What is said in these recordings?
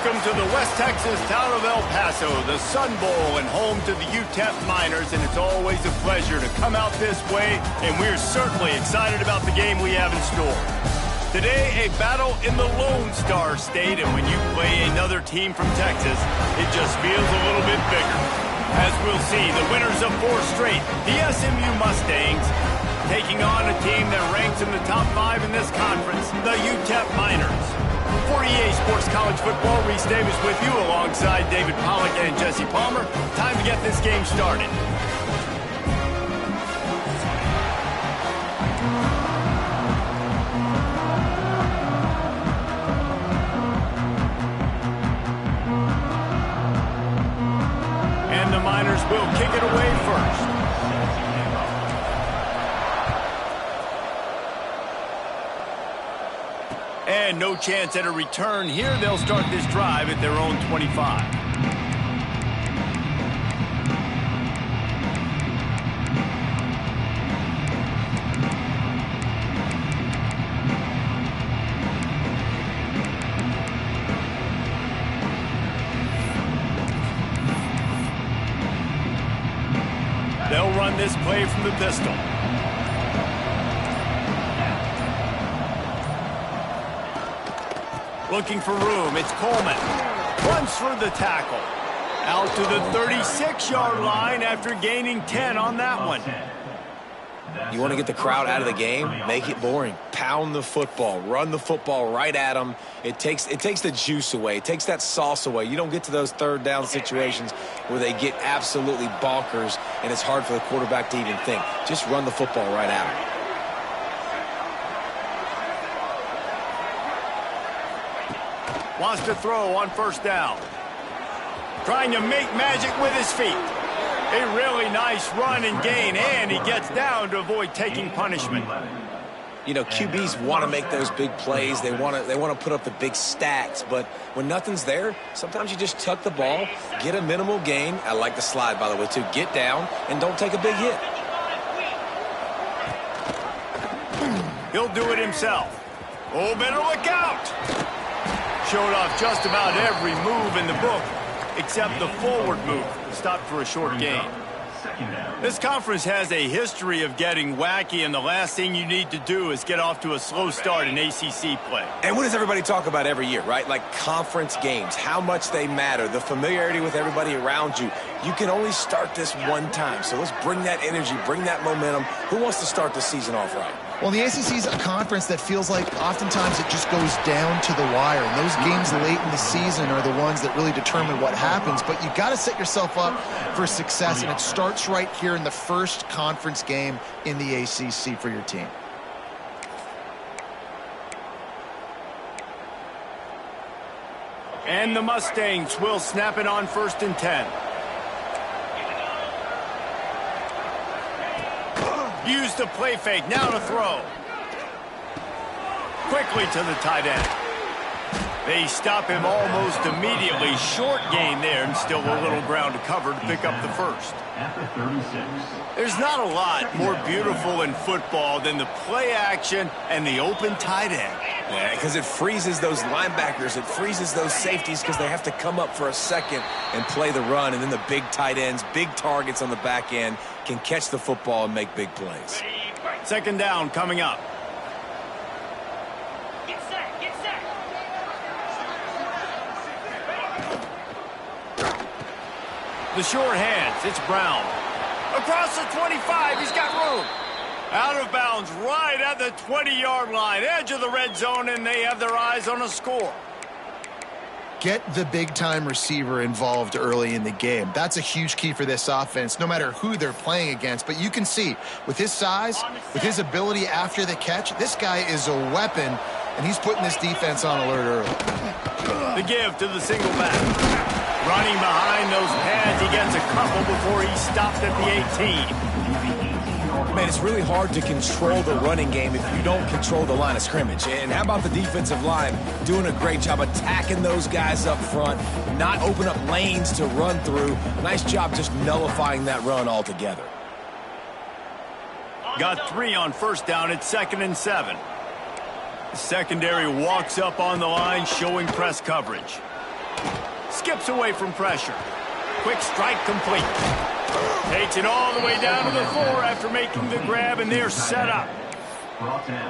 Welcome to the West Texas town of El Paso, the Sun Bowl and home to the UTEP Miners, and it's always a pleasure to come out this way, and we're certainly excited about the game we have in store. Today, a battle in the Lone Star State, and when you play another team from Texas, it just feels a little bit bigger. As we'll see, the winners of 4 straight, the SMU Mustangs, taking on a team that ranks in the top 5 in this conference, the UTEP Miners. For EA Sports College Football, Reese Davis with you alongside David Pollack and Jesse Palmer. Time to get this game started. And the Miners will kick it away first. And no chance at a return here. They'll start this drive at their own 25. They'll run this play from the pistol. Looking for room, it's Coleman. Runs for the tackle. Out to the 36-yard line after gaining 10 on that one. You want to get the crowd out of the game? Make it boring. Pound the football. Run the football right at them. It takes the juice away. It takes that sauce away. You don't get to those third down situations where they get absolutely bonkers and it's hard for the quarterback to even think. Just run the football right at them. Wants to throw on first down. Trying to make magic with his feet. A really nice run and gain, and he gets down to avoid taking punishment. You know, QBs want to make those big plays. They want to put up the big stats, but when nothing's there, sometimes you just tuck the ball, get a minimal gain. I like the slide, by the way, too. Get down and don't take a big hit. He'll do it himself. Oh, better look out. Showed off just about every move in the book, except the forward move. Stopped for a short gain. This conference has a history of getting wacky, and the last thing you need to do is get off to a slow start in ACC play. And what does everybody talk about every year, right? Like conference games, how much they matter, the familiarity with everybody around you. You can only start this one time, so let's bring that energy, bring that momentum. Who wants to start the season off right? Well, the ACC is a conference that feels like oftentimes it just goes down to the wire. And those games late in the season are the ones that really determine what happens. But you got to set yourself up for success, and it starts right here in the first conference game in the ACC for your team. And the Mustangs will snap it on 1st and 10. Use the play fake, now to throw. Quickly to the tight end. They stop him almost immediately. Short gain there, and still a little ground to cover to pick up the first. There's not a lot more beautiful in football than the play action and the open tight end. Yeah, because it freezes those linebackers. It freezes those safeties because they have to come up for a second and play the run. And then the big tight ends, big targets on the back end can catch the football and make big plays. 2nd down coming up. Get set, get set. The short hands, it's Brown. Across the 25, he's got room. Out of bounds, right at the 20-yard line, edge of the red zone, and they have their eyes on a score. Get the big-time receiver involved early in the game. That's a huge key for this offense, no matter who they're playing against. But you can see, with his size, with his ability after the catch, this guy is a weapon, and he's putting this defense on alert early. The give to the single back. Running behind those pads, he gets a couple before he stopped at the 18. Man, it's really hard to control the running game if you don't control the line of scrimmage. And how about the defensive line doing a great job attacking those guys up front, not open up lanes to run through. Nice job just nullifying that run altogether. Got 3 on 1st down at 2nd and 7. The secondary walks up on the line, showing press coverage. skips away from pressure. Quick strike complete. Takes it all the way down to the floor after making the grab, and they're set up.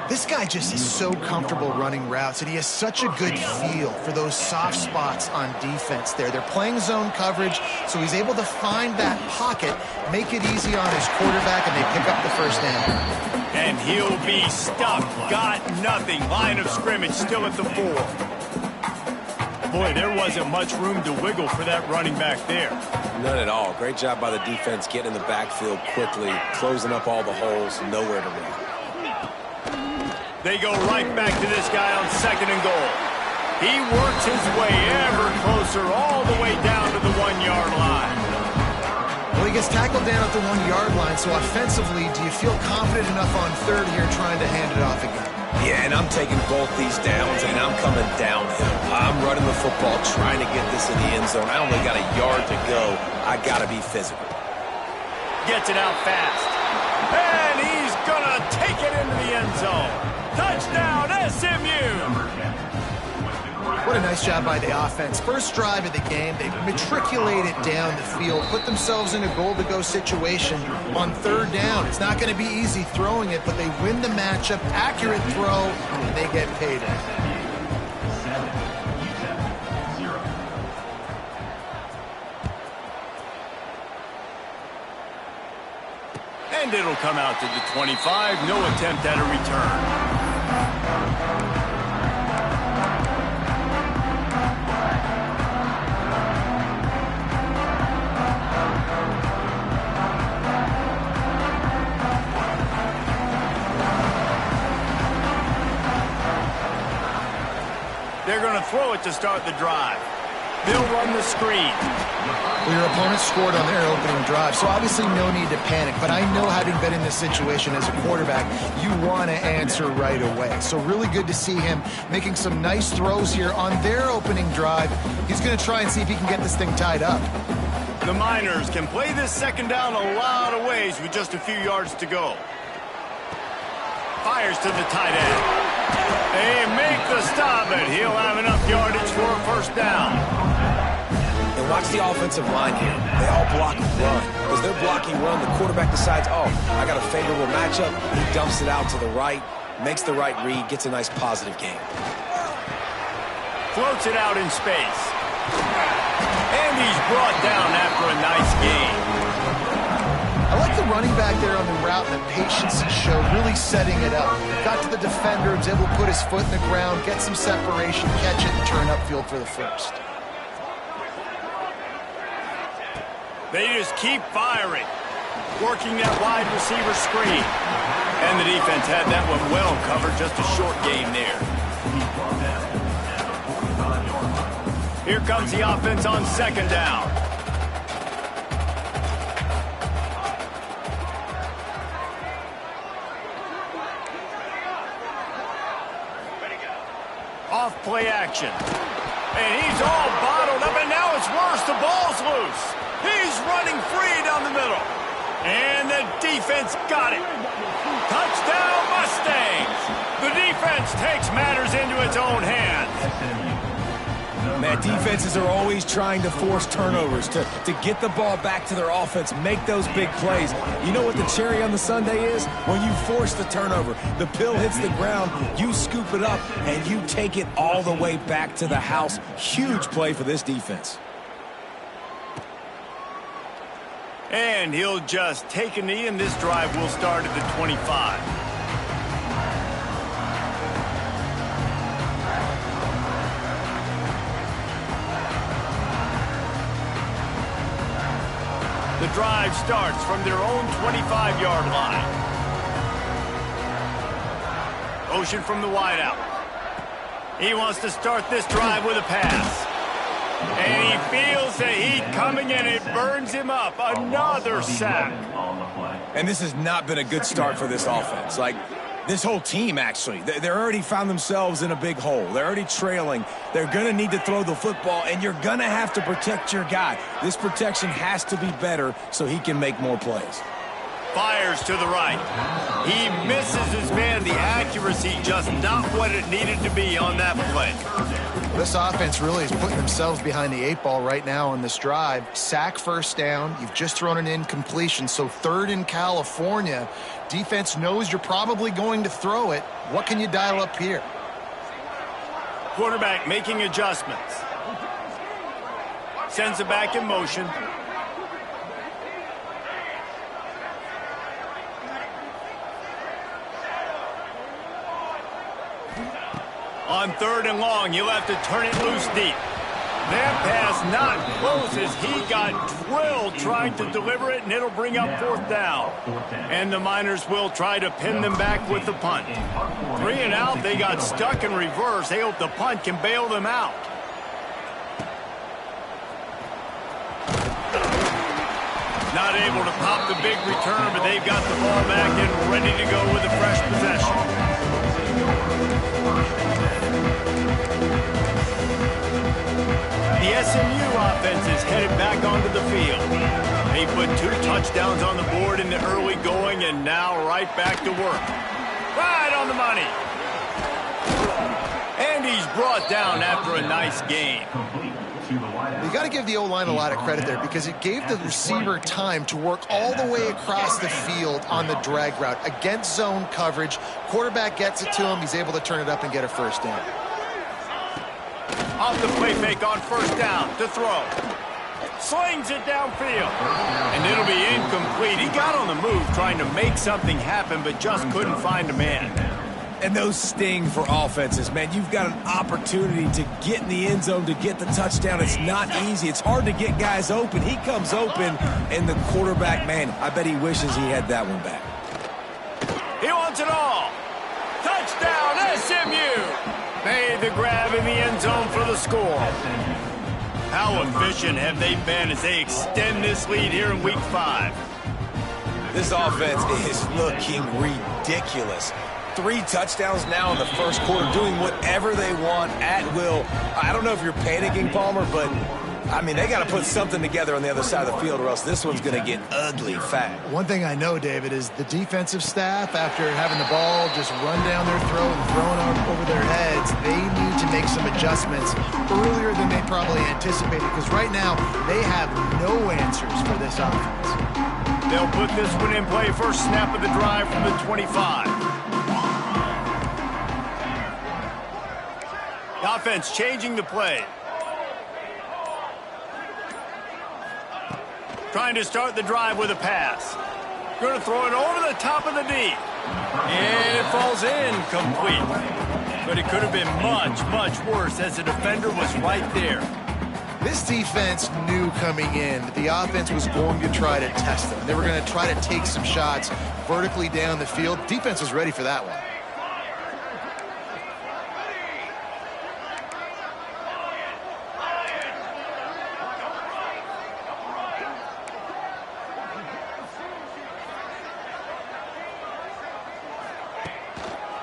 This guy just is so comfortable running routes, and he has such a good feel for those soft spots on defense there. They're playing zone coverage, so he's able to find that pocket, make it easy on his quarterback, and they pick up the first down. And he'll be stuck. Got nothing. Line of scrimmage still at the 4. Boy, there wasn't much room to wiggle for that running back there. None at all. Great job by the defense getting in the backfield quickly, closing up all the holes, nowhere to run. They go right back to this guy on 2nd and goal. He works his way ever closer all the way down to the 1-yard line. Well, he gets tackled down at the 1-yard line, so offensively, do you feel confident enough on 3rd here trying to hand it off again? Yeah, and I'm taking both these downs, and I'm coming downhill. I'm running the football, trying to get this in the end zone. I only got a yard to go. I got to be physical. Gets it out fast. And he's going to take it into the end zone. Touchdown, SMU! What a nice job by the offense. First drive of the game, they matriculated down the field, put themselves in a goal-to-go situation on 3rd down. It's not going to be easy throwing it, but they win the matchup, accurate throw, and they get paid. And it'll come out to the 25. No attempt at a return. They're going to throw it to start the drive. They'll run the screen. Well, your opponent scored on their opening drive, so obviously no need to panic. But I know having been in this situation as a quarterback, you want to answer right away. So really good to see him making some nice throws here on their opening drive. He's going to try and see if he can get this thing tied up. The Miners can play this 2nd down a lot of ways with just a few yards to go. Fires to the tight end. They make the stop, and he'll have enough yardage for a 1st down. And watch the offensive line here. They all block run. Because they're blocking run, the quarterback decides, oh, I got a favorable matchup. He dumps it out to the right, makes the right read, gets a nice positive gain. Floats it out in space. And he's brought down after a nice gain. I like the running back there on the route and the patience he showed, really setting it up. Got to the defender, was able to put his foot in the ground, get some separation, catch it, and turn upfield for the 1st. They just keep firing, working that wide receiver screen. And the defense had that one well covered, just a short game there. Here comes the offense on 2nd down. Off play action. And he's all bottled up, and now it's worse. The ball's loose. He's running free down the middle. And the defense got it. Touchdown, Mustangs. The defense takes matters into its own hands. Man, defenses are always trying to force turnovers, to get the ball back to their offense, make those big plays. You know what the cherry on the sundae is? When you force the turnover, the pill hits the ground, you scoop it up, and you take it all the way back to the house. Huge play for this defense. And he'll just take a knee, and this drive will start at the 25. The drive starts from their own 25-yard line. Motion from the wideout. He wants to start this drive with a pass. And he feels the heat coming, and it burns him up. Another sack. And this has not been a good start for this offense. Like, this whole team, actually. They're already found themselves in a big hole. They're already trailing. They're going to need to throw the football, and you're going to have to protect your guy. This protection has to be better so he can make more plays. Fires to the right. He misses his man. The accuracy just not what it needed to be on that play. This offense really is putting themselves behind the 8 ball right now on this drive. Sack first down. You've just thrown an incompletion, so 3rd in California. Defense knows you're probably going to throw it. What can you dial up here? Quarterback making adjustments. Sends it back in motion. On 3rd and long, you'll have to turn it loose deep. That pass not close as he got drilled trying to deliver it, and it'll bring up 4th down. And the Miners will try to pin them back with the punt. 3 and out, they got stuck in reverse. They hope the punt can bail them out. Not able to pop the big return, but they've got the ball back and ready to go with a fresh possession. The SMU offense is headed back onto the field. They put 2 touchdowns on the board in the early going and now right back to work. Right on the money. And he's brought down after a nice game. You got to give the O-line a lot of credit there because it gave the receiver time to work all the way across the field on the drag route. Against zone coverage, quarterback gets it to him. He's able to turn it up and get a first down. Off the play fake on 1st down to throw. Slings it downfield. And it'll be incomplete. He got on the move trying to make something happen, but just couldn't find a man. And those sting for offenses, man. You've got an opportunity to get in the end zone, to get the touchdown. It's not easy. It's hard to get guys open. He comes open, and the quarterback, man, I bet he wishes he had that one back. He wants it all. Touchdown, SMU. Made the grab in the end zone for the score. How efficient have they been as they extend this lead here in Week 5? This offense is looking ridiculous. 3 touchdowns now in the first quarter, doing whatever they want at will. I don't know if you're panicking, Palmer, but, I mean, they got to put something together on the other side of the field or else this one's going to get ugly fast. One thing I know, David, is the defensive staff, after having the ball just run down their throat and thrown over their heads, they need to make some adjustments earlier than they probably anticipated because right now they have no answers for this offense. They'll put this one in play. First snap of the drive from the 25. The offense changing the play. Trying to start the drive with a pass. Going to throw it over the top of the D. And it falls incomplete. But it could have been much, much worse as the defender was right there. This defense knew coming in that the offense was going to try to test them. They were going to try to take some shots vertically down the field. Defense was ready for that one.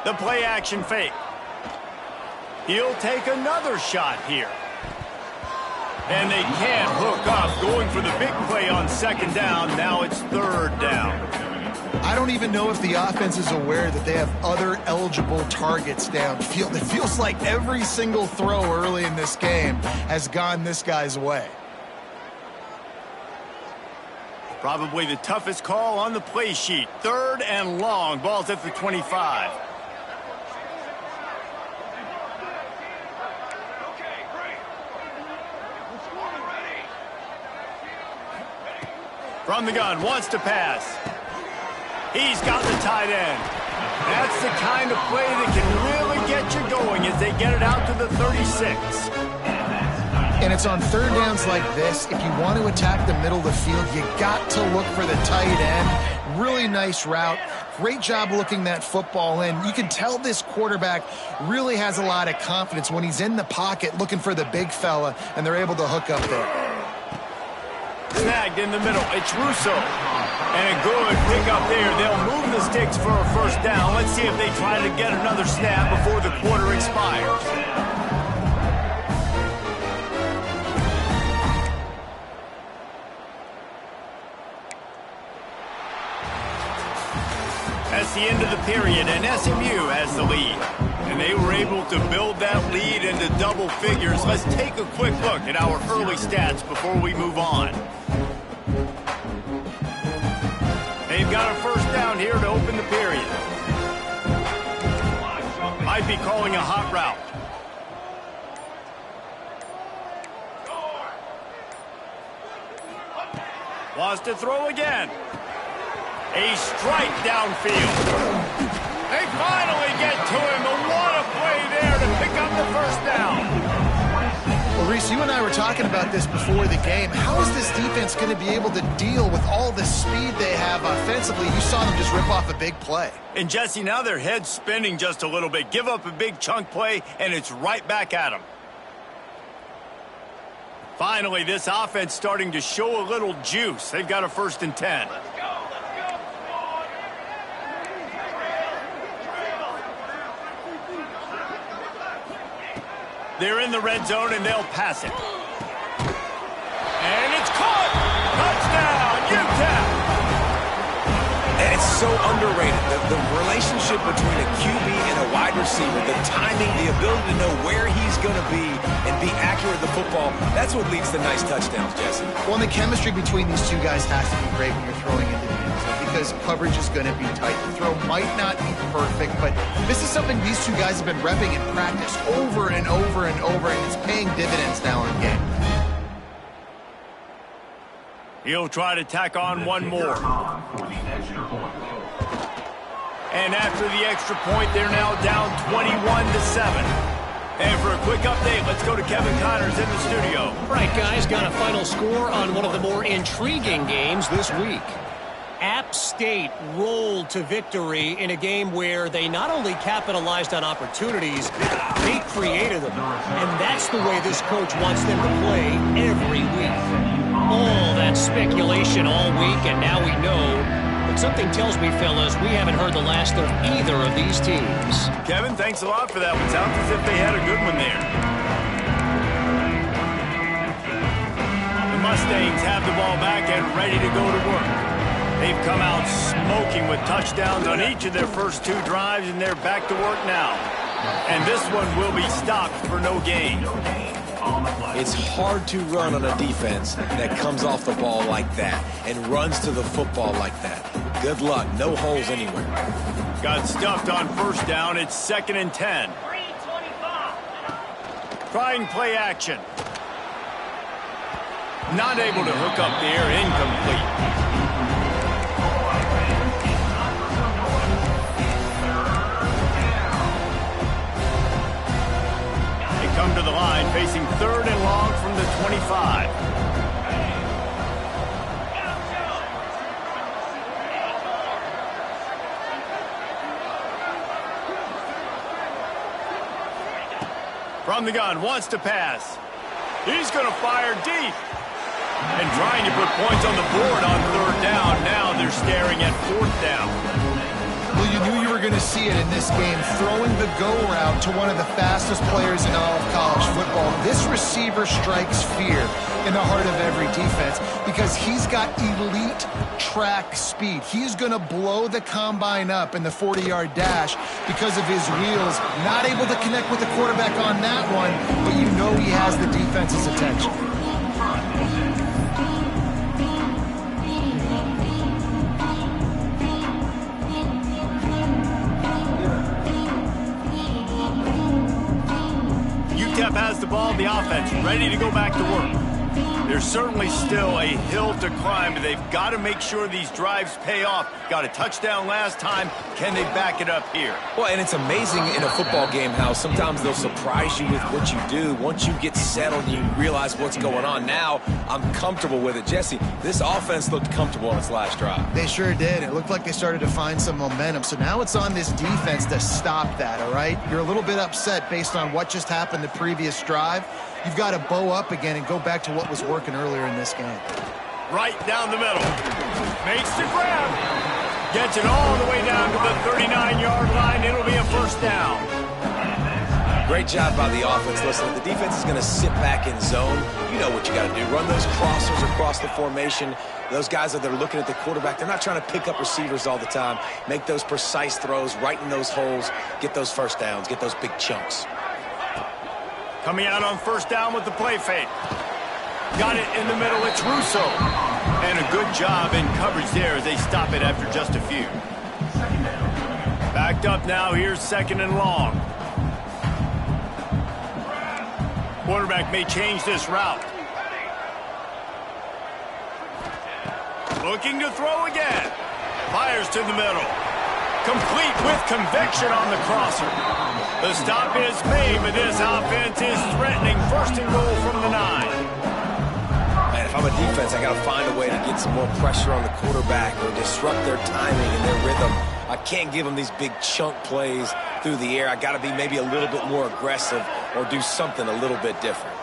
The play action fake. He'll take another shot here. And they can't hook up. Going for the big play on 2nd down. Now it's 3rd down. I don't even know if the offense is aware that they have other eligible targets downfield. It feels like every single throw early in this game has gone this guy's way. Probably the toughest call on the play sheet. 3rd and long. Ball's at the 25. From the gun, wants to pass. He's got the tight end. That's the kind of play that can really get you going as they get it out to the 36. And it's on 3rd downs like this. If you want to attack the middle of the field, you got to look for the tight end. Really nice route. Great job looking that football in. You can tell this quarterback really has a lot of confidence when he's in the pocket looking for the big fella, and they're able to hook up there. Snagged in the middle. It's Russo. And a good pick up there. They'll move the sticks for a first down. Let's see if they try to get another snap before the quarter expires. the end of the period, and SMU has the lead. And they were able to build that lead into double figures. Let's take a quick look at our early stats before we move on. They've got a first down here to open the period. Might be calling a hot route. Wants to throw again. A strike downfield. They finally get to him, and what a play there to pick up the first down. Well, Reese, you and I were talking about this before the game. How is this defense going to be able to deal with all the speed they have offensively? You saw them just rip off a big play. And, Jesse, now their head's spinning just a little bit. Give up a big chunk play, and it's right back at them. Finally, this offense starting to show a little juice. They've got a 1st and 10. They're in the red zone, and they'll pass it. And it's caught! Touchdown, UTEP! And it's so underrated. The relationship between a QB and a wide receiver, the timing, the ability to know where he's going to be and be accurate with the football, that's what leads to nice touchdowns, Jesse. Well, and the chemistry between these two guys has to be great when you're throwing into the end zone because coverage is going to be tight. The throw might not be perfect, but this is something these two guys have been repping in practice over and over and over, and it's paying dividends now in the game. He'll try to tack on one more. And after the extra point, they're now down 21-7. And for a quick update, let's go to Kevin Connors in the studio. All right, guys, got a final score on one of the more intriguing games this week. App State rolled to victory in a game where they not only capitalized on opportunities, they created them. And that's the way this coach wants them to play every week. All that speculation all week, and now we know. But something tells me, fellas, we haven't heard the last of either of these teams. Kevin, thanks a lot for that one. Sounds as if they had a good one there. The Mustangs have the ball back and ready to go to work. They've come out smoking with touchdowns on each of their first 2 drives, and they're back to work now. And this one will be stopped for no gain. It's hard to run on a defense that comes off the ball like that and runs to the football like that. Good luck. No holes anywhere. Got stuffed on first down. It's 2nd and 10. Trying play action. Not able to hook up there. Incomplete. Come to the line, facing 3rd and long from the 25. From the gun, wants to pass. He's going to fire deep. And trying to put points on the board on 3rd down. Now they're staring at 4th down. Well, you knew you were going to see it in this game, throwing the go route to one of the fastest players in all of college football. This receiver strikes fear in the heart of every defense because he's got elite track speed. He's going to blow the combine up in the 40-yard dash because of his wheels. Not able to connect with the quarterback on that one, but you know he has the defense's attention. UTEP has the ball, the offense ready to go back to work. There's certainly still a hill to climb, but they've got to make sure these drives pay off. Got a touchdown last time. Can they back it up here? Well, and it's amazing in a football game how sometimes they'll surprise you with what you do. Once you get settled and you realize what's going on, now I'm comfortable with it. Jesse, this offense looked comfortable on its last drive. They sure did. It looked like they started to find some momentum. So now it's on this defense to stop that, all right? You're a little bit upset based on what just happened the previous drive. You've got to bow up again and go back to what was working earlier in this game. Right down the middle. Makes the grab. Gets it all the way down to the 39-yard line. It'll be a first down. Great job by the offense. Listen, if the defense is going to sit back in zone, you know what you got to do. Run those crossers across the formation. Those guys that are looking at the quarterback, they're not trying to pick up receivers all the time. Make those precise throws right in those holes. Get those first downs. Get those big chunks. Coming out on first down with the play fake. Got it in the middle. It's Russo. And a good job in coverage there as they stop it after just a few. Backed up now. Here's second and long. Quarterback may change this route. Looking to throw again. Fires to the middle. Complete with conviction on the crosser. The stop is made, but this offense is threatening. First and goal from the 9. Man, if I'm a defense, I got to find a way to get some more pressure on the quarterback or disrupt their timing and their rhythm. I can't give them these big chunk plays through the air. I got to be maybe a little bit more aggressive or do something a little bit different.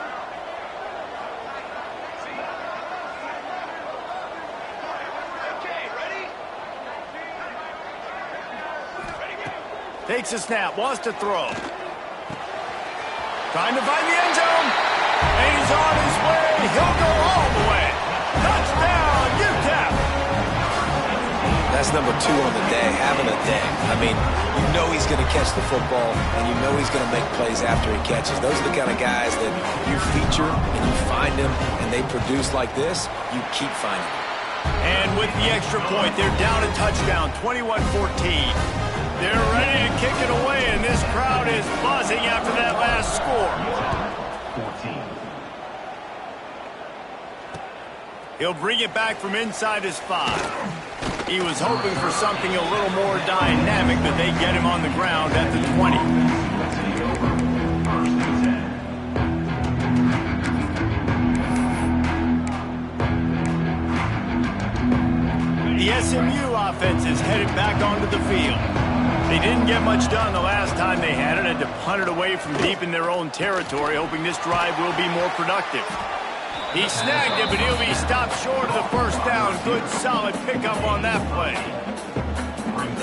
Takes a snap, wants to throw. Trying to find the end zone. And he's on his way. He'll go all the way. Touchdown, UTEP. That's number 2 on the day, having a day. I mean, you know he's going to catch the football, and you know he's going to make plays after he catches. Those are the kind of guys that you feature, and you find them, and they produce like this, you keep finding them. And with the extra point, they're down a touchdown, 21-14. They're ready to kick it away, and this crowd is buzzing after that last score. 14. He'll bring it back from inside his 5. He was hoping for something a little more dynamic, but they get him on the ground at the 20. The SMU offense is headed back onto the field. They didn't get much done the last time they had it. Had to punt it away from deep in their own territory, hoping this drive will be more productive. He snagged it, but he'll be stopped short of the first down. Good, solid pickup on that play.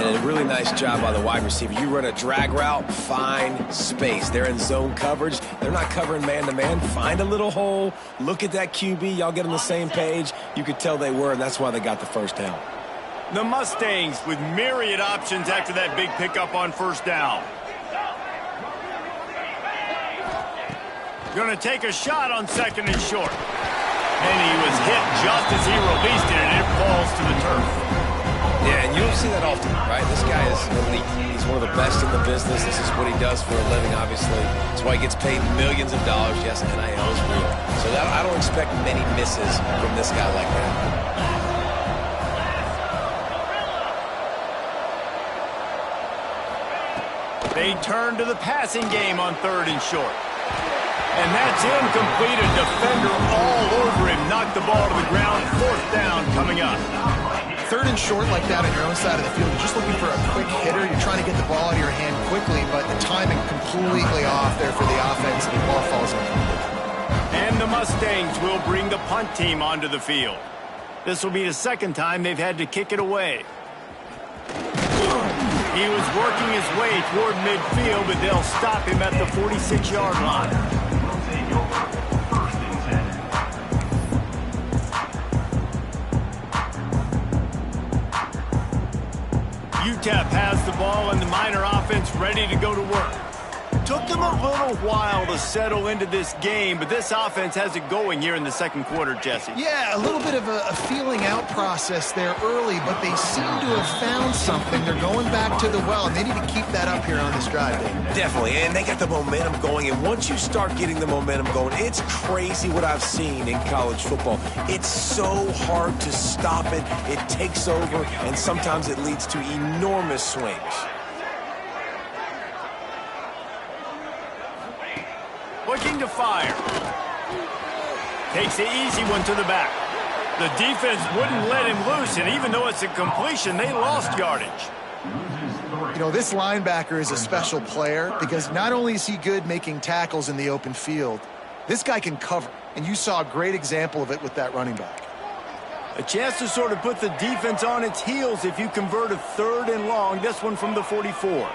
And a really nice job by the wide receiver. You run a drag route, find space. They're in zone coverage. They're not covering man-to-man. Find a little hole. Look at that QB. Y'all get on the same page. You could tell they were, and that's why they got the first down. The Mustangs with myriad options after that big pickup on first down. Going to take a shot on second and short. And he was hit just as he released it, and it falls to the turf. Yeah, and you don't see that often, right? This guy is elite. He's one of the best in the business. This is what he does for a living, obviously. That's why he gets paid millions of dollars. Yes, NIL is real. So I don't expect many misses from this guy like that. They turn to the passing game on third and short. And that's incomplete. A defender all over him. Knocked the ball to the ground. Fourth down coming up. Third and short like that on your own side of the field. You're just looking for a quick hitter. You're trying to get the ball out of your hand quickly, but the timing completely off there for the offense, and the ball falls in. And the Mustangs will bring the punt team onto the field. This will be the second time they've had to kick it away. He was working his way toward midfield, but they'll stop him at the 46-yard line. UTEP has the ball and the Miner offense ready to go to work. Took them a little while to settle into this game, but this offense has it going here in the second quarter, Jesse. Yeah, a little bit of a feeling out process there early, but they seem to have found something. They're going back to the well, and they need to keep that up here on this drive, Dave. Definitely, and they got the momentum going, and once you start getting the momentum going, it's crazy what I've seen in college football. It's so hard to stop it. It takes over, and sometimes it leads to enormous swings. Looking to fire. Takes the easy one to the back. The defense wouldn't let him loose, and even though it's a completion, they lost yardage. You know, this linebacker is a special player because not only is he good making tackles in the open field, this guy can cover, and you saw a great example of it with that running back. A chance to sort of put the defense on its heels if you convert a third and long, this one from the 44.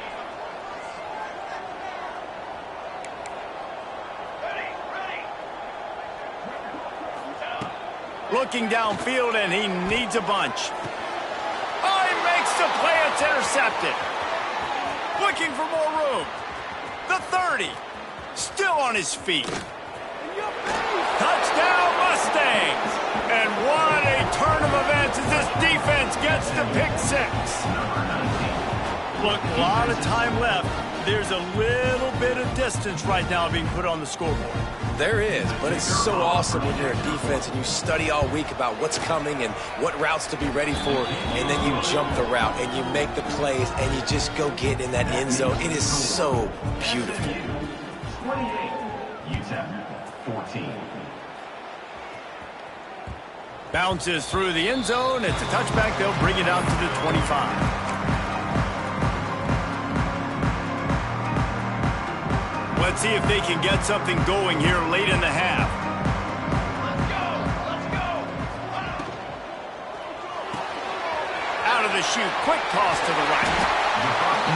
Looking downfield, and he needs a bunch. Oh, he makes the play. It's intercepted. Looking for more room. The 30. Still on his feet. Touchdown, Mustangs. And what a turn of events as this defense gets the pick 6. Look, a lot of time left. There's a little bit of distance right now being put on the scoreboard. There is, but it's so awesome when you're a defense and you study all week about what's coming and what routes to be ready for, and then you jump the route and you make the plays and you just go get in that end zone. It is so beautiful. 28, UTEP 14. Bounces through the end zone. It's a touchback. They'll bring it out to the 25. Let's see if they can get something going here late in the half. Let's go! Out of the chute, quick toss to the right.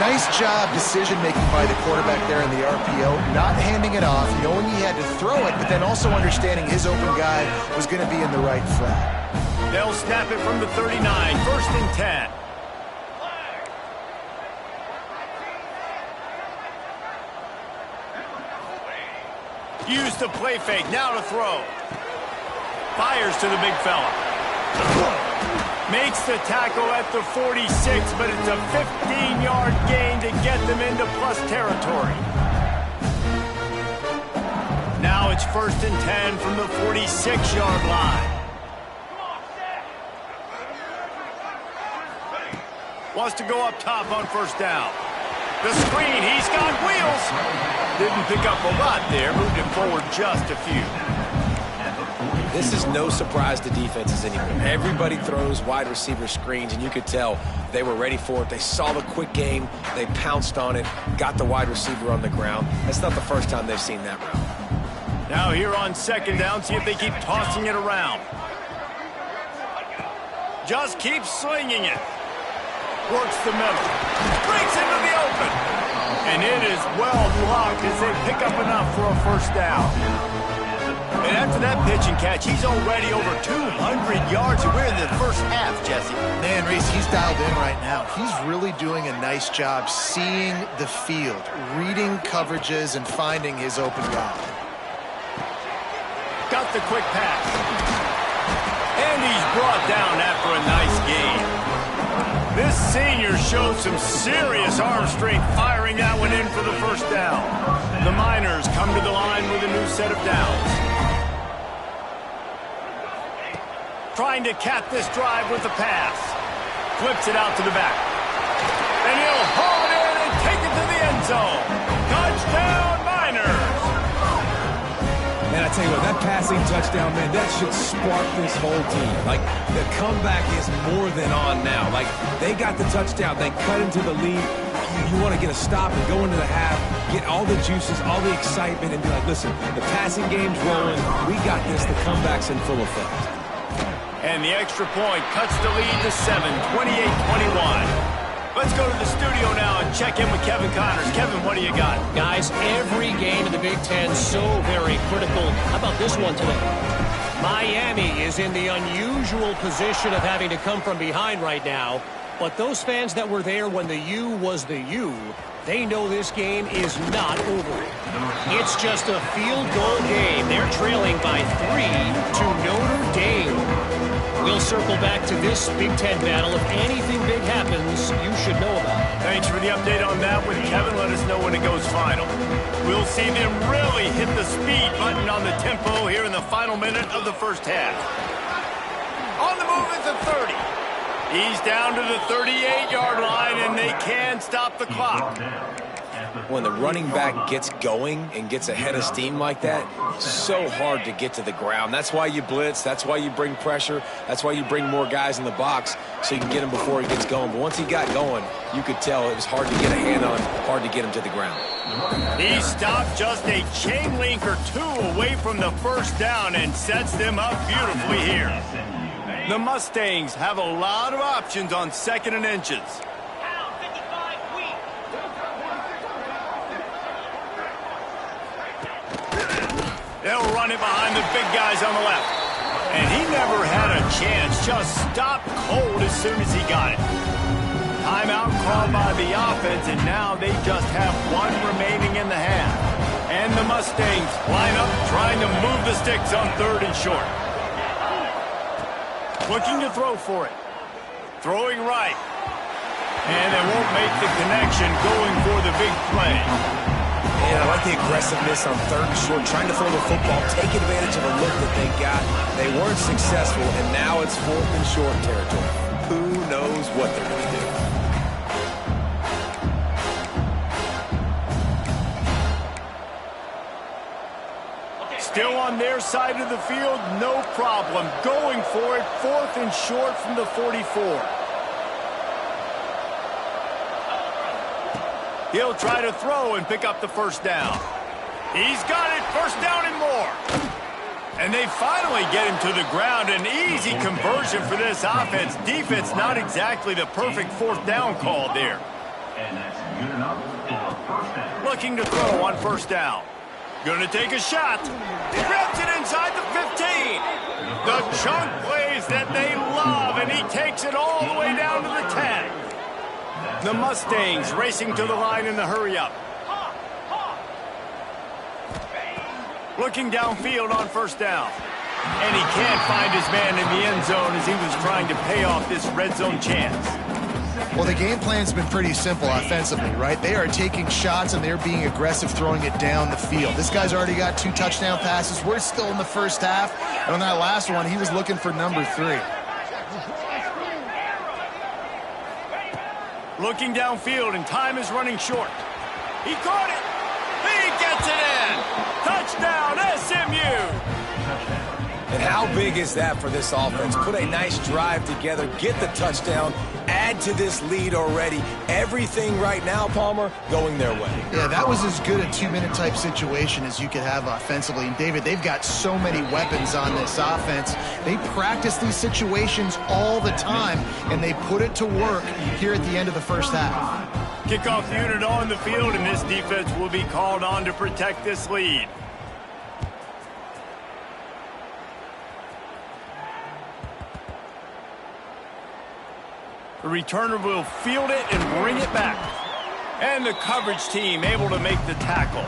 Nice job decision-making by the quarterback there in the RPO, not handing it off, knowing he had to throw it, but then also understanding his open guy was going to be in the right flat. They'll snap it from the 39, 1st and 10. Use the play fake, now to throw. Fires to the big fella. Makes the tackle at the 46, but it's a 15-yard gain to get them into plus territory. Now it's 1st and 10 from the 46-yard line. Wants to go up top on 1st down. The screen, he's got wheels. Didn't pick up a lot there, moved it forward just a few. This is no surprise to defenses anymore. Everybody throws wide receiver screens, and you could tell they were ready for it. They saw the quick game. They pounced on it, got the wide receiver on the ground. That's not the first time they've seen that route. Now here on 2nd down, see if they keep tossing it around. Just keep slinging it. Works the middle. Breaks into the open. And it is well blocked as they pick up enough for a 1st down. And after that pitch and catch, he's already over 200 yards. And we're in the 1st half, Jesse. Man, Reese, he's dialed in right now. He's really doing a nice job seeing the field, reading coverages, and finding his open guy. Got the quick pass. And he's brought down after a nice game. This senior showed some serious arm strength firing that one in for the 1st down. The Miners come to the line with a new set of downs. Trying to cap this drive with the pass. Flips it out to the back. And he'll haul it in and take it to the end zone. Touchdown, Miners! Man, I tell you what, that passing touchdown, man, that should spark this whole team. Like, the comeback is more than on now. Like, they got the touchdown. They cut into the lead. You want to get a stop and go into the half, get all the juices, all the excitement, and be like, listen, the passing game's rolling. We got this. The comeback's in full effect. And the extra point cuts the lead to 7, 28-21. Let's go to the studio now and check in with Kevin Connors. Kevin, what do you got? Guys, every game in the Big Ten so very critical. How about this one today? Miami is in the unusual position of having to come from behind right now. But those fans that were there when the U was the U, they know this game is not over. It's just a field goal game. They're trailing by 3 to Notre Dame. We'll circle back to this Big Ten battle. If anything big happens, you should know about it. Thanks for the update on that with Kevin. Let us know when it goes final. We'll see them really hit the speed button on the tempo here in the final minute of the 1st half. On the move is the 30. He's down to the 38-yard line, and they can stop the clock. When the running back gets going and gets ahead of steam like that, it's so hard to get to the ground. That's why you blitz. That's why you bring pressure. That's why you bring more guys in the box so you can get him before he gets going. But once he got going, you could tell it was hard to get a hand on, hard to get him to the ground. He stopped just a chain link or 2 away from the 1st down and sets them up beautifully here. The Mustangs have a lot of options on 2nd and inches. They'll run it behind the big guys on the left. And he never had a chance, just stopped cold as soon as he got it. Timeout called by the offense, and now they just have one remaining in the half. And the Mustangs line up trying to move the sticks on 3rd and short. Looking to throw for it. Throwing right. And they won't make the connection, going for the big play. And I like the aggressiveness on 3rd and short, trying to throw the football, take advantage of a look that they got. They weren't successful, and now it's 4th and short territory. Who knows what they're going to do? Still on their side of the field, no problem. Going for it, 4th and short from the 44. He'll try to throw and pick up the first down. He's got it, first down and more. And they finally get him to the ground. An easy conversion for this offense. Defense not exactly the perfect 4th down call there. And that's good enough for first down. Looking to throw on 1st down. Going to take a shot. He grabs it inside the 15. The chunk plays that they love, and he takes it all the way down to the 10. The Mustangs racing to the line in the hurry-up. Looking downfield on 1st down. And he can't find his man in the end zone as he was trying to pay off this red zone chance. Well, the game plan's been pretty simple offensively, right? They are taking shots and they're being aggressive, throwing it down the field. This guy's already got 2 touchdown passes. We're still in the first half. And on that last one, he was looking for number 3. Looking downfield, and time is running short. He caught it. He gets it in. Touchdown, SMU. And how big is that for this offense? Put a nice drive together, get the touchdown, add to this lead already. Everything right now, Palmer, going their way. Yeah, that was as good a 2-minute type situation as you could have offensively. And, David, they've got so many weapons on this offense. They practice these situations all the time, and they put it to work here at the end of the first half. Kickoff unit on the field, and this defense will be called on to protect this lead. The returner will field it and bring it back. And the coverage team able to make the tackle.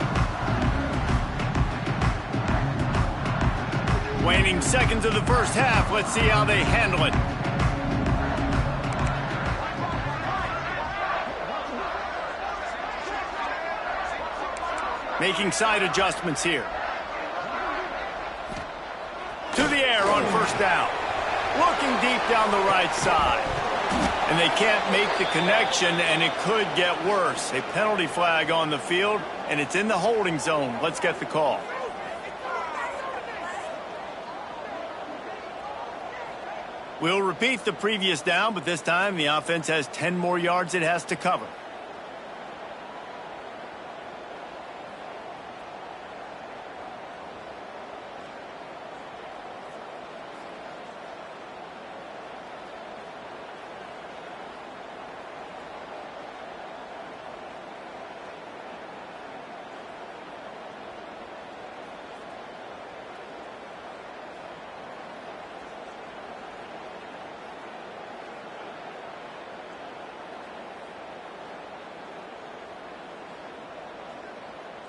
Waning seconds of the first half. Let's see how they handle it. Making side adjustments here. To the air on 1st down. Looking deep down the right side. And they can't make the connection, and it could get worse. A penalty flag on the field, and it's in the holding zone. Let's get the call. We'll repeat the previous down, but this time the offense has 10 more yards it has to cover.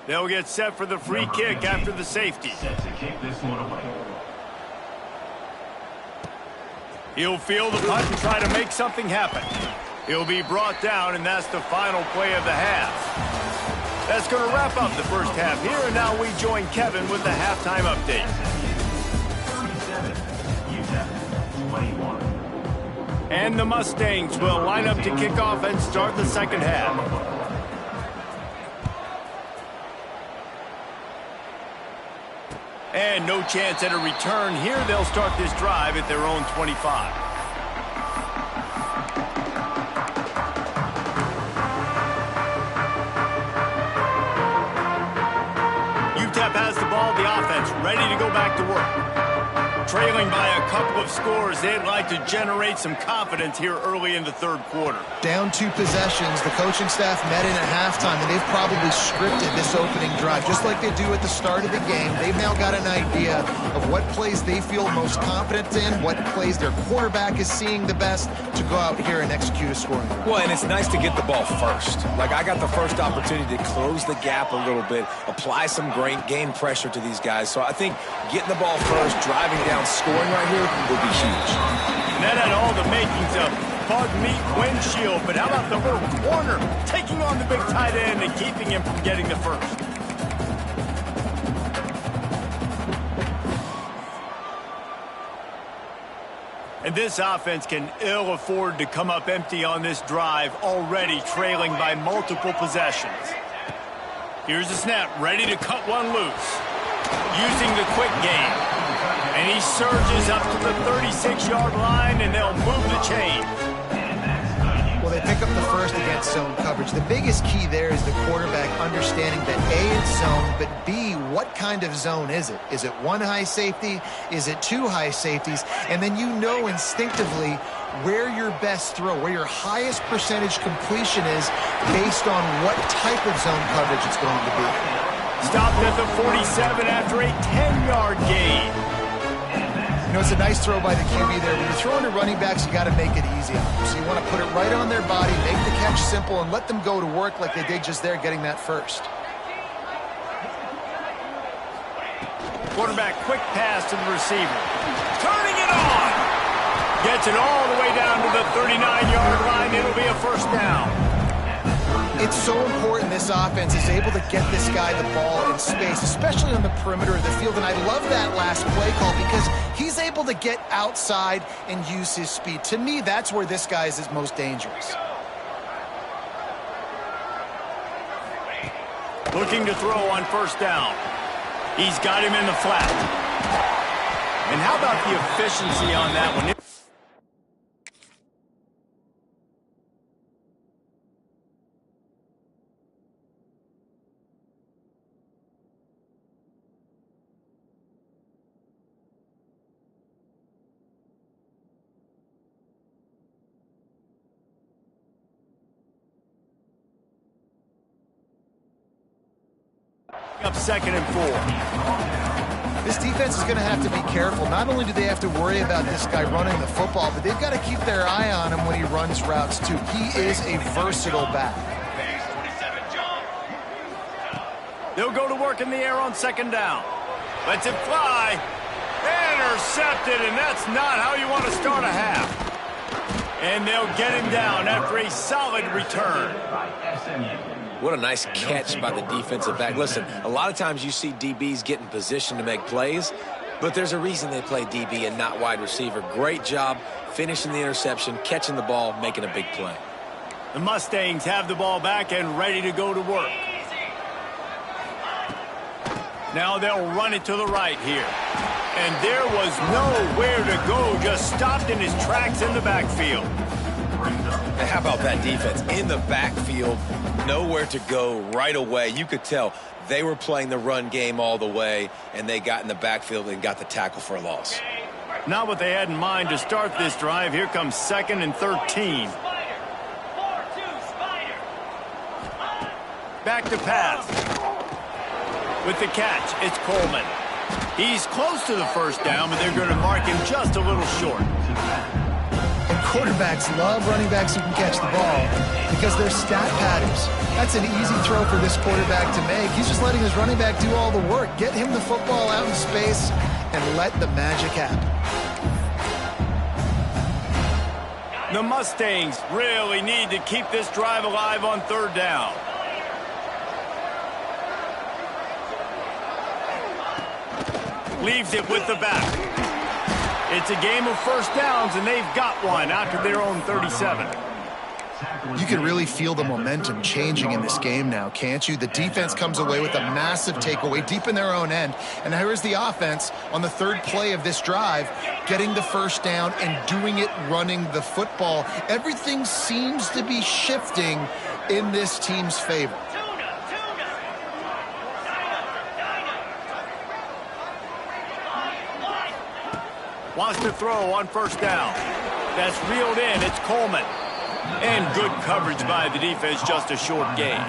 They'll get set for the free kick after the safety. Set to kick this one away. He'll field the punt and try to make something happen. He'll be brought down, and that's the final play of the half. That's going to wrap up the first half here, and now we join Kevin with the halftime update. 37, UTEP 21. And the Mustangs will line up to kick off and start the second half. And no chance at a return here. They'll start this drive at their own 25. UTEP has the ball, the offense ready to go back to work. Trailing by a couple of scores, they'd like to generate some confidence here early in the third quarter. Down 2 possessions, the coaching staff met in at halftime, and they've probably scripted this opening drive. Just like they do at the start of the game, they've now got an idea of what plays they feel most confident in, what plays their quarterback is seeing the best to go out here and execute a scoring. Well, and it's nice to get the ball first. Like, I got the first opportunity to close the gap a little bit, apply some game pressure to these guys. So I think getting the ball first, driving down, scoring right here will be huge. And that had all the makings of bug meat windshield, but how about the little corner taking on the big tight end and keeping him from getting the first? And this offense can ill afford to come up empty on this drive, already trailing by multiple possessions. Here's the snap, ready to cut one loose. Using the quick game. And he surges up to the 36-yard line, and they'll move the chain. Well, they pick up the first against zone coverage. The biggest key there is the quarterback understanding that A, it's zone, but B, what kind of zone is it? Is it 1 high safety? Is it 2 high safeties? And then you know instinctively where your best throw, where your highest percentage completion is based on what type of zone coverage it's going to be. Stopped at the 47 after a 10-yard gain. You know, it's a nice throw by the QB there. When you're throwing to running backs, you got to make it easy on them. So you want to put it right on their body, make the catch simple, and let them go to work like they did just there, getting that first. Quarterback, quick pass to the receiver. Turning it on. Gets it all the way down to the 39-yard line. It'll be a first down. It's so important this offense is able to get this guy the ball in space, especially on the perimeter of the field. And I love that last play call because he's able to get outside and use his speed. To me, that's where this guy is most dangerous. Looking to throw on first down. He's got him in the flat. And how about the efficiency on that one? Up 2nd and 4. This defense is going to have to be careful. Not only do they have to worry about this guy running the football, but they've got to keep their eye on him when he runs routes too. He is a versatile back. They'll go to work in the air on 2nd down. Lets it fly. Intercepted, and that's not how you want to start a half. And they'll get him down after a solid return. What a nice catch by the defensive back. Listen, a lot of times you see DBs get in position to make plays, but there's a reason they play DB and not wide receiver. Great job finishing the interception, catching the ball, making a big play. The Mustangs have the ball back and ready to go to work. Now they'll run it to the right here. And there was nowhere to go, just stopped in his tracks in the backfield. And how about that defense? In the backfield, nowhere to go right away. You could tell they were playing the run game all the way, and they got in the backfield and got the tackle for a loss. Not what they had in mind to start this drive. Here comes 2nd and 13. Back to pass. With the catch, it's Coleman. He's close to the first down, but they're going to mark him just a little short. Quarterbacks love running backs who can catch the ball because they're stat patterns. That's an easy throw for this quarterback to make. He's just letting his running back do all the work. Get him the football out in space and let the magic happen. The Mustangs really need to keep this drive alive on 3rd down. Leaves it with the back. It's a game of first downs, and they've got one after their own 37. You can really feel the momentum changing in this game now, can't you? The defense comes away with a massive takeaway deep in their own end. And here is the offense on the 3rd play of this drive, getting the first down and doing it running the football. Everything seems to be shifting in this team's favor. Wants to throw on first down. That's reeled in. It's Coleman. And good coverage by the defense, just a short gain.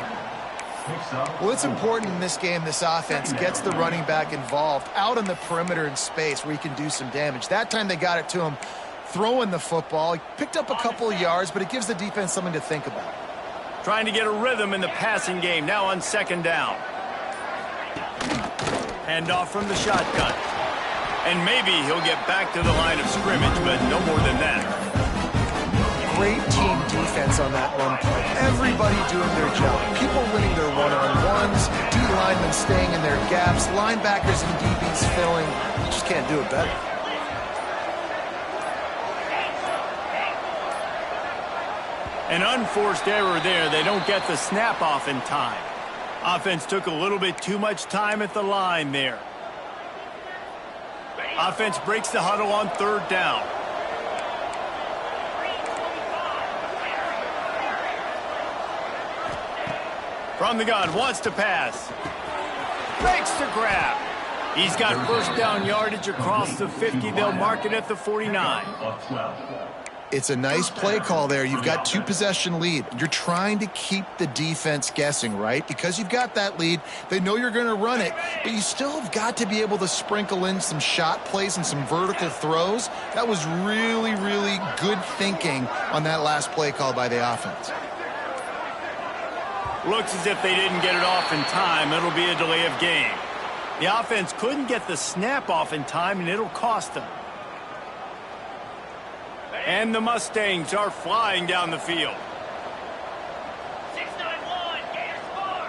Well, it's important in this game this offense gets the running back involved out on the perimeter in space where he can do some damage. That time they got it to him throwing the football. He picked up a couple of yards, but it gives the defense something to think about. Trying to get a rhythm in the passing game, now on second down. Handoff from the shotgun. And maybe he'll get back to the line of scrimmage, but no more than that. Great team defense on that one play. Everybody doing their job. People winning their one-on-ones, D linemen staying in their gaps, linebackers and DBs filling. You just can't do it better. An unforced error there. They don't get the snap off in time. Offense took a little bit too much time at the line there. Offense breaks the huddle on third down. From the gun, wants to pass. Makes the grab. He's got first down yardage across the 50. They'll mark it at the 49. It's a nice play call there. You've got 2-possession lead. You're trying to keep the defense guessing, right? Because you've got that lead. They know you're going to run it, but you still have got to be able to sprinkle in some shot plays and some vertical throws. That was really, really good thinking on that last play call by the offense. Looks as if they didn't get it off in time. It'll be a delay of game. The offense couldn't get the snap off in time, and it'll cost them. And the Mustangs are flying down the field. 691, Gator score.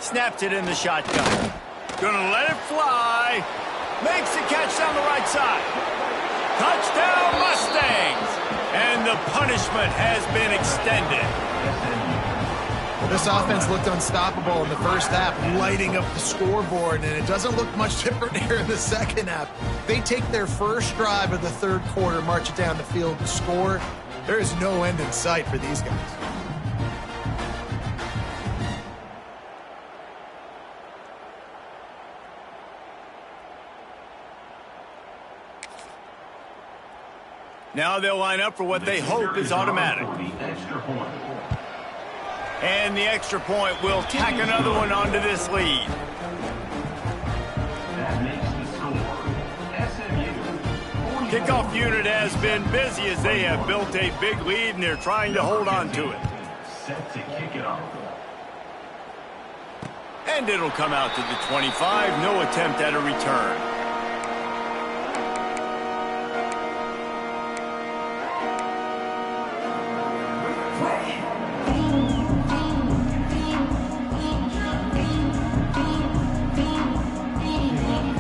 Snaps it in the shotgun. Gonna let it fly. Makes the catch down the right side. Touchdown, Mustangs! And the punishment has been extended. This offense looked unstoppable in the first half, lighting up the scoreboard, and it doesn't look much different here in the second half. They take their first drive of the third quarter, march it down the field, and score. There is no end in sight for these guys. Now they'll line up for what they hope is automatic. And the extra point will tack another one onto this lead. That makes the score. SMU. Kickoff unit has been busy as they have built a big lead and they're trying to hold on to it. Set to kick it off. And it'll come out to the 25. No attempt at a return.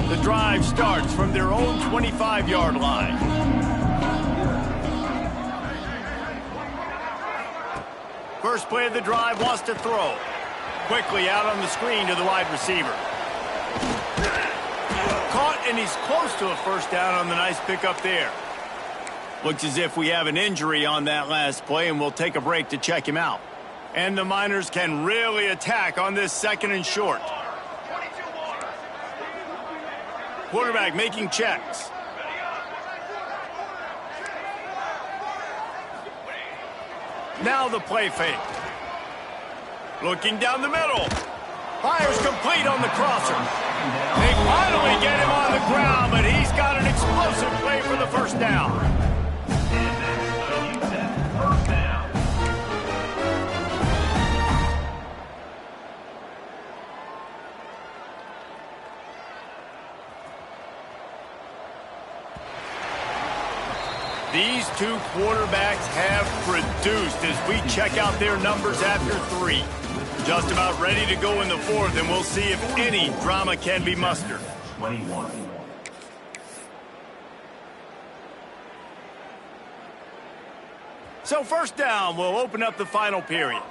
The drive starts from their own 25-yard line. First play of the drive, wants to throw. Quickly out on the screen to the wide receiver. Caught, and he's close to a first down on the nice pickup there. Looks as if we have an injury on that last play, and we'll take a break to check him out. And the Miners can really attack on this second and short. Quarterback making checks. Now the play fake. Looking down the middle. Fires complete on the crosser. They finally get him on the ground, but he's got an explosive play for the first down. These two quarterbacks have produced as we check out their numbers after 3. Just about ready to go in the 4th, and we'll see if any drama can be mustered. 21. So first down, we'll open up the final period.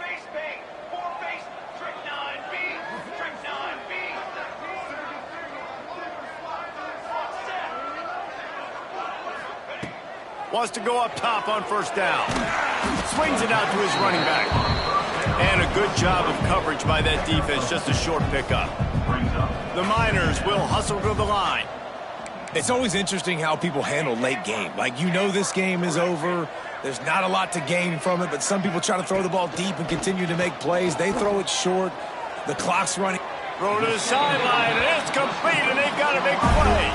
Wants to go up top on first down. Swings it out to his running back. And a good job of coverage by that defense, just a short pickup. brings up. The Miners will hustle to the line. It's always interesting how people handle late game. Like, you know this game is over. There's not a lot to gain from it, but some people try to throw the ball deep and continue to make plays. They throw it short. The clock's running. Throw to the sideline, and it's complete, and they've got a big play.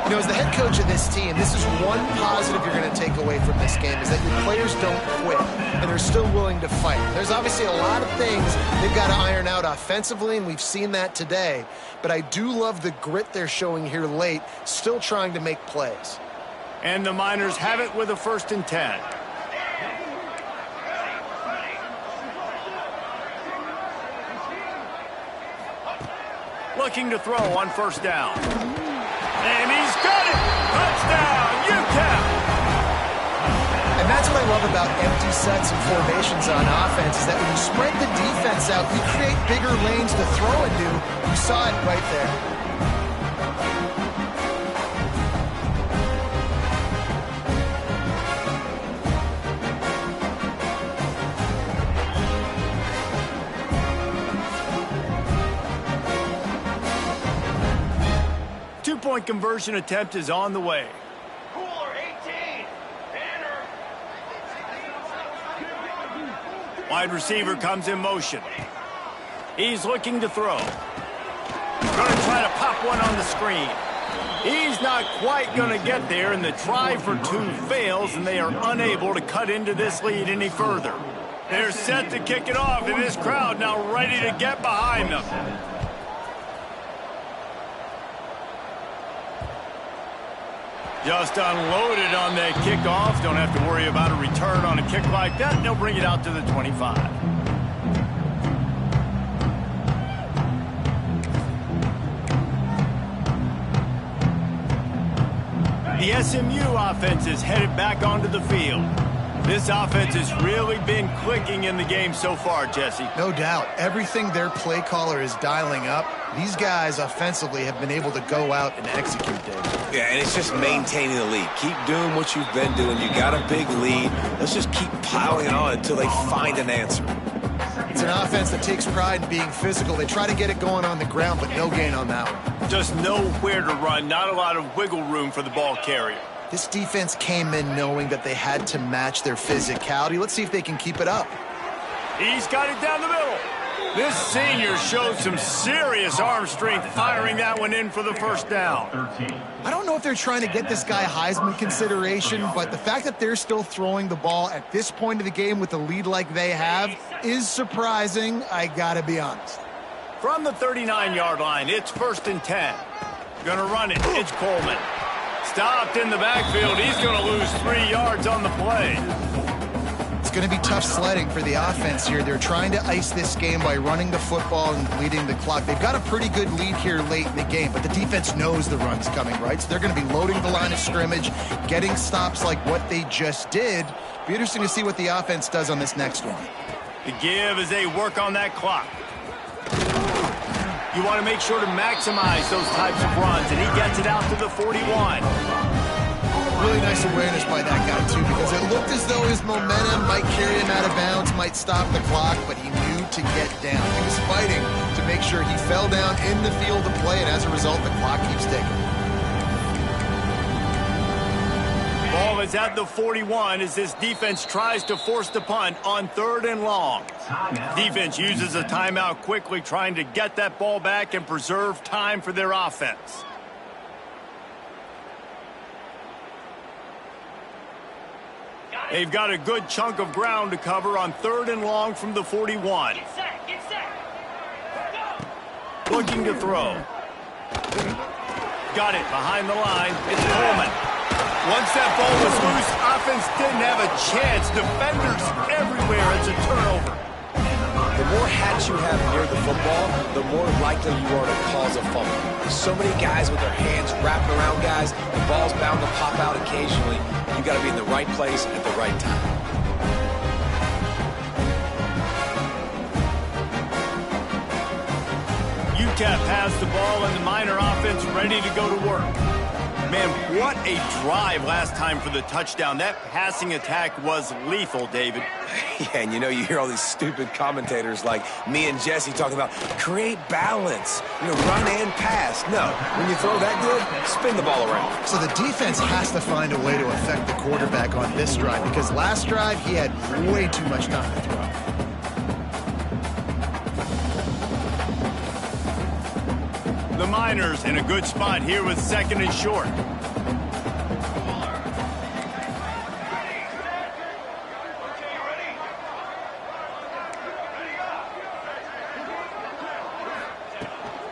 You know, as the head coach of this team, this is one positive you're going to take away from this game, is that your players don't quit, and they're still willing to fight. There's obviously a lot of things they've got to iron out offensively, and we've seen that today. But I do love the grit they're showing here late, still trying to make plays. And the Miners have it with a 1st and 10. Looking to throw on 1st down. And he's got it! Touchdown, UTEP! And that's what I love about empty sets and formations on offense, is that when you spread the defense out, you create bigger lanes to throw into. You saw it right there. 2-point conversion attempt is on the way. Cooler 18. Banner. Wide receiver comes in motion. He's looking to throw. Going to try to pop one on the screen. He's not quite going to get there, and the try for 2 fails, and they are unable to cut into this lead any further. They're set to kick it off, and this crowd now ready to get behind them. Just unloaded on that kickoff. Don't have to worry about a return on a kick like that. They'll bring it out to the 25. The SMU offense is headed back onto the field. This offense has really been clicking in the game so far, Jesse. No doubt. Everything their play caller is dialing up, these guys offensively have been able to go out and execute, Dave. Yeah, and it's just maintaining the lead. Keep doing what you've been doing. You got a big lead. Let's just keep piling on until they find an answer. It's an offense that takes pride in being physical. They try to get it going on the ground, but no gain on that one. Just nowhere to run. Not a lot of wiggle room for the ball carrier. This defense came in knowing that they had to match their physicality. Let's see if they can keep it up. He's got it down the middle. This senior showed some serious arm strength firing that one in for the 1st down. 13. I don't know if they're trying to get this guy Heisman consideration, but the fact that they're still throwing the ball at this point of the game with a lead like they have is surprising, I gotta be honest. From the 39-yard line, it's 1st and 10. Gonna run it. It's Coleman. Stopped in the backfield. He's going to lose 3 yards on the play. It's going to be tough sledding for the offense here. They're trying to ice this game by running the football and bleeding the clock. They've got a pretty good lead here late in the game, but the defense knows the run's coming, right? So they're going to be loading the line of scrimmage, getting stops like what they just did. Be interesting to see what the offense does on this next one. The give as they work on that clock. You want to make sure to maximize those types of runs, and he gets it out to the 41. Really nice awareness by that guy, too, because it looked as though his momentum might carry him out of bounds, might stop the clock, but he knew to get down. He was fighting to make sure he fell down in the field of play, and as a result, the clock keeps ticking. Ball is at the 41 as this defense tries to force the punt on 3rd and long. Defense uses a timeout quickly, trying to get that ball back and preserve time for their offense. They've got a good chunk of ground to cover on 3rd and long from the 41. Get set. Get set. Looking to throw. Got it behind the line. It's Coleman. Once that ball was loose, offense didn't have a chance. Defenders everywhere. It's a turnover. The more hats you have near the football, the more likely you are to cause a fumble. There's so many guys with their hands wrapping around guys. The ball's bound to pop out occasionally. You got to be in the right place at the right time. UTEP has the ball and the Miner offense ready to go to work. Man, what a drive last time for the touchdown. That passing attack was lethal, David. Yeah, and you know, you hear all these stupid commentators like me and Jesse talking about create balance, run and pass. No, when you throw that good, spin the ball around. So the defense has to find a way to affect the quarterback on this drive because last drive he had way too much time to throw. The Miners in a good spot here with 2nd and short.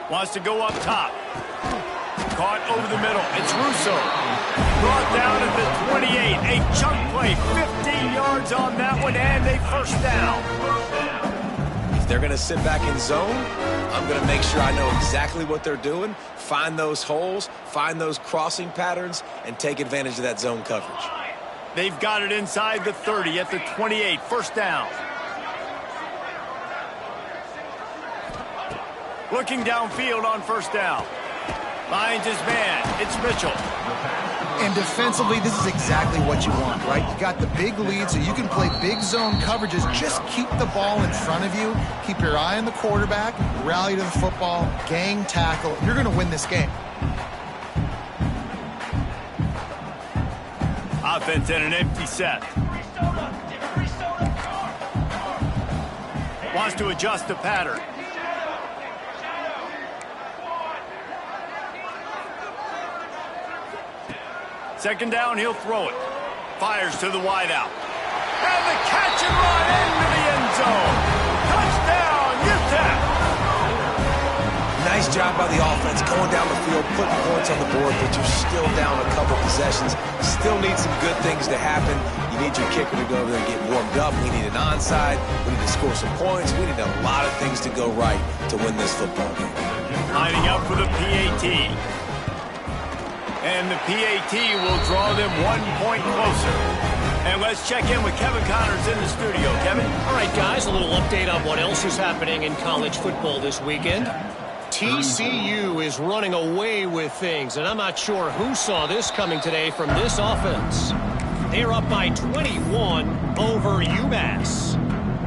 Wants to go up top. Caught over the middle. It's Russo. Brought down at the 28. A chunk play. 15 yards on that one, and a first down. If they're going to sit back in zone, I'm going to make sure I know exactly what they're doing, find those holes, find those crossing patterns, and take advantage of that zone coverage. They've got it inside the 30 at the 28. First down. Looking downfield on first down. Finds his man. It's Mitchell. And defensively, this is exactly what you want, right? You got the big lead, so you can play big zone coverages. Just keep the ball in front of you. Keep your eye on the quarterback. Rally to the football. Gang tackle. You're going to win this game. Offense in an empty set. Wants to adjust the pattern. Second down, he'll throw it. Fires to the wideout. And the catch and run into the end zone. Touchdown, UTEP! Nice job by the offense going down the field, putting points on the board, but you're still down a couple possessions. Still need some good things to happen. You need your kicker to go over there and get warmed up. We need an onside. We need to score some points. We need a lot of things to go right to win this football game. Lining up for the PAT. And the PAT will draw them 1 point closer. And let's check in with Kevin Connors in the studio. Kevin? All right, guys, a little update on what else is happening in college football this weekend. TCU is running away with things, and I'm not sure who saw this coming today from this offense. They're up by 21 over UMass.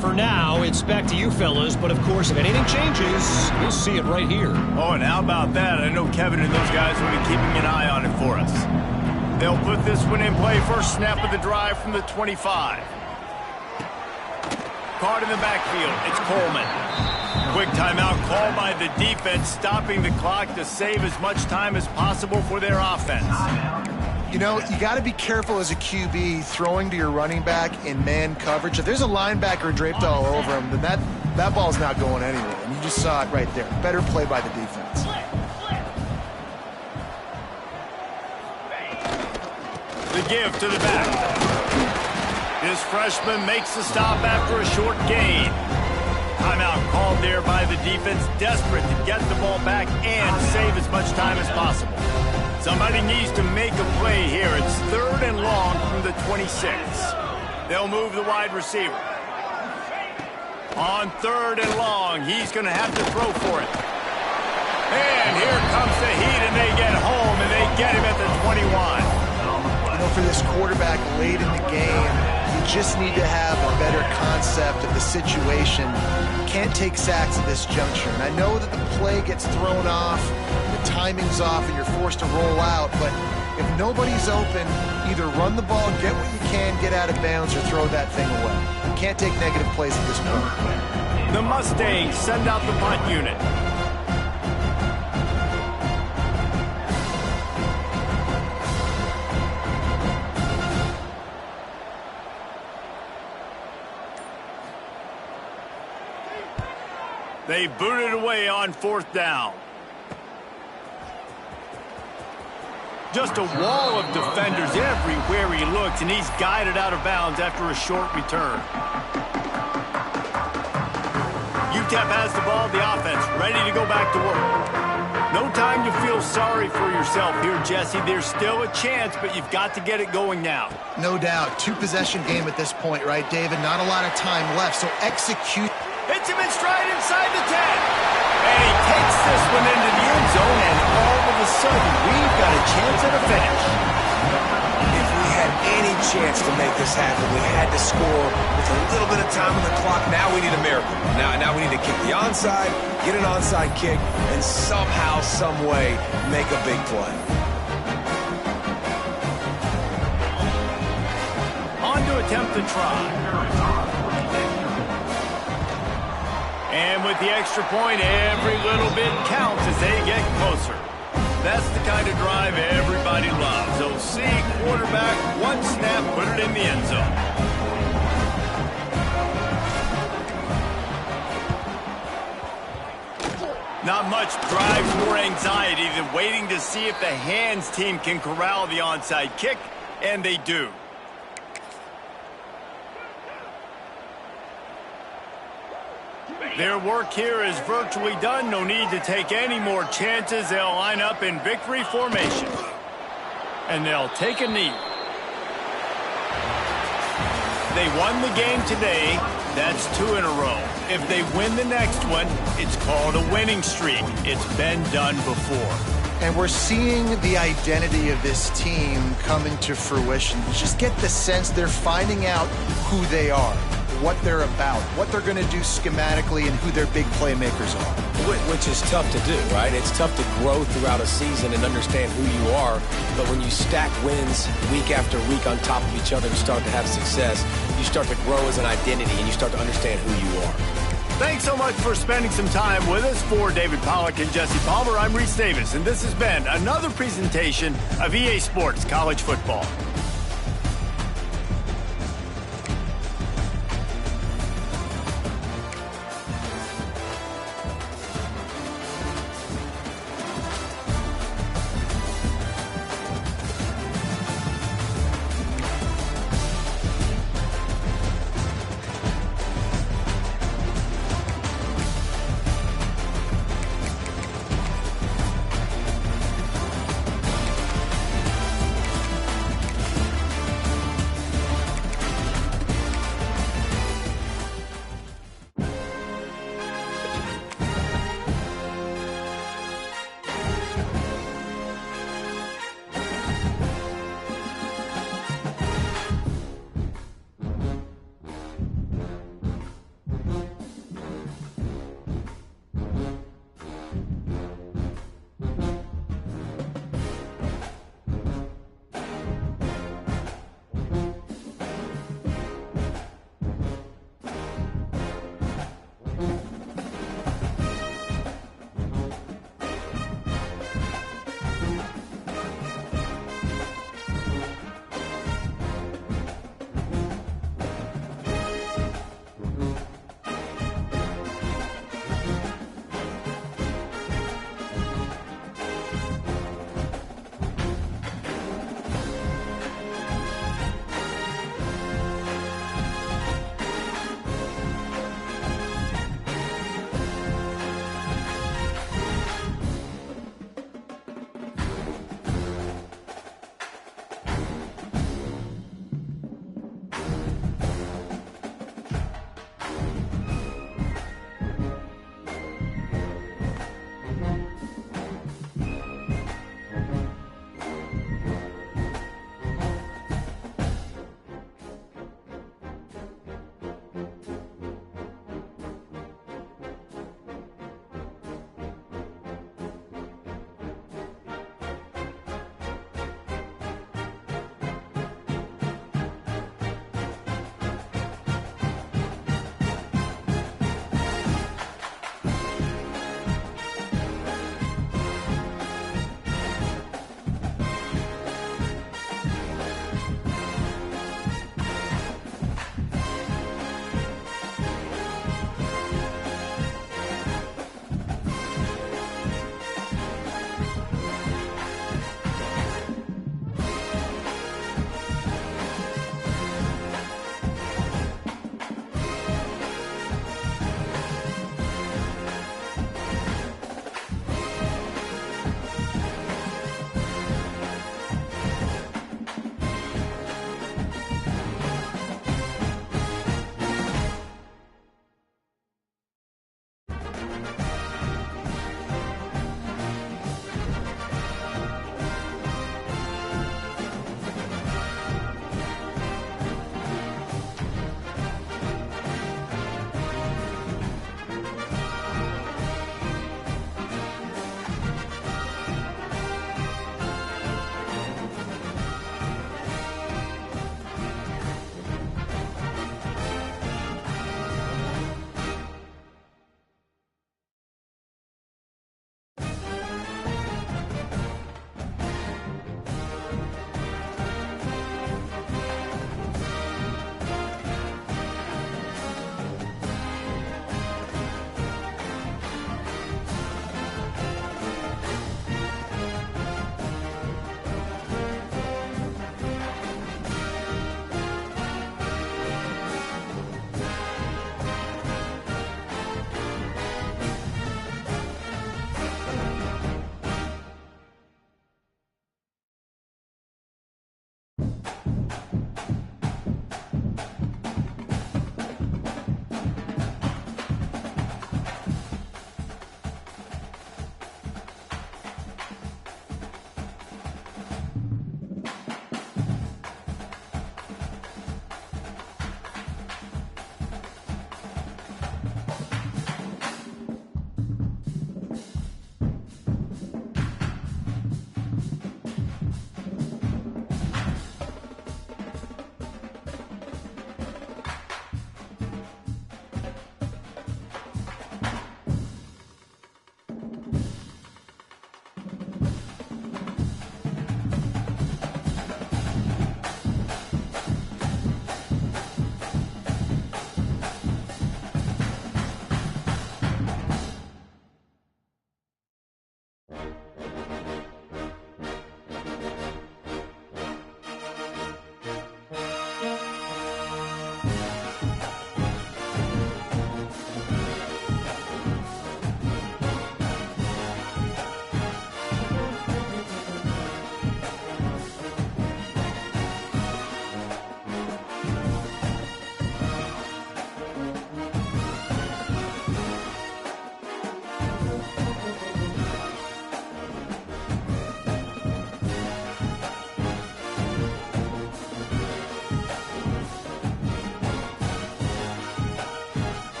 For now, it's back to you fellas, but of course, if anything changes, you'll see it right here. Oh, and how about that? I know Kevin and those guys will be keeping an eye on it for us. They'll put this one in play. First snap of the drive from the 25. Caught in the backfield. It's Coleman. Quick timeout called by the defense, stopping the clock to save as much time as possible for their offense. You know, you got to be careful as a QB throwing to your running back in man coverage. If there's a linebacker draped all over him, then that ball's not going anywhere. And you just saw it right there. Better play by the defense. The give to the back. This freshman makes the stop after a short gain. Timeout called there by the defense, desperate to get the ball back and save as much time as possible. Somebody needs to make a play here. It's 3rd and long from the 26. They'll move the wide receiver. On 3rd and long, he's going to have to throw for it. And here comes the heat, and they get home, and they get him at the 21. You know, for this quarterback late in the game, you just need to have a better concept of the situation. Can't take sacks at this juncture. And I know that the play gets thrown off, the timing's off, and you're forced to roll out. But if nobody's open, either run the ball, get what you can, get out of bounds, or throw that thing away. You can't take negative plays at this point. The Mustangs send out the punt unit. They boot it away on 4th down. Just a wall of defenders everywhere he looks, and he's guided out of bounds after a short return. UTEP has the ball, the offense, ready to go back to work. No time to feel sorry for yourself here, Jesse. There's still a chance, but you've got to get it going now. No doubt. 2-possession game at this point, right, David? Not a lot of time left, so execute. Hits him in stride inside the 10. And he takes this one into the end zone, and all the of a sudden, we've got a chance at a finish. If we had any chance to make this happen, we had to score with a little bit of time on the clock. Now we need a miracle. Now we need to kick the onside, get an onside kick, and somehow, some way, make a big play. On to attempt to try. And with the extra point, every little bit counts as they get closer. That's the kind of drive everybody loves. They'll see quarterback, one snap, put it in the end zone. Not much drives more anxiety than waiting to see if the hands team can corral the onside kick, and they do. Their work here is virtually done. No need to take any more chances. They'll line up in victory formation. And they'll take a knee. They won the game today. That's 2 in a row. If they win the next one, it's called a winning streak. It's been done before. And we're seeing the identity of this team come into fruition. Just get the sense they're finding out who they are, what they're about, what they're going to do schematically, and who their big playmakers are. Which is tough to do, right? It's tough to grow throughout a season and understand who you are. But when you stack wins week after week on top of each other and start to have success, you start to grow as an identity and you start to understand who you are. Thanks so much for spending some time with us. For David Pollack and Jesse Palmer, I'm Reese Davis, and this has been another presentation of EA Sports College Football.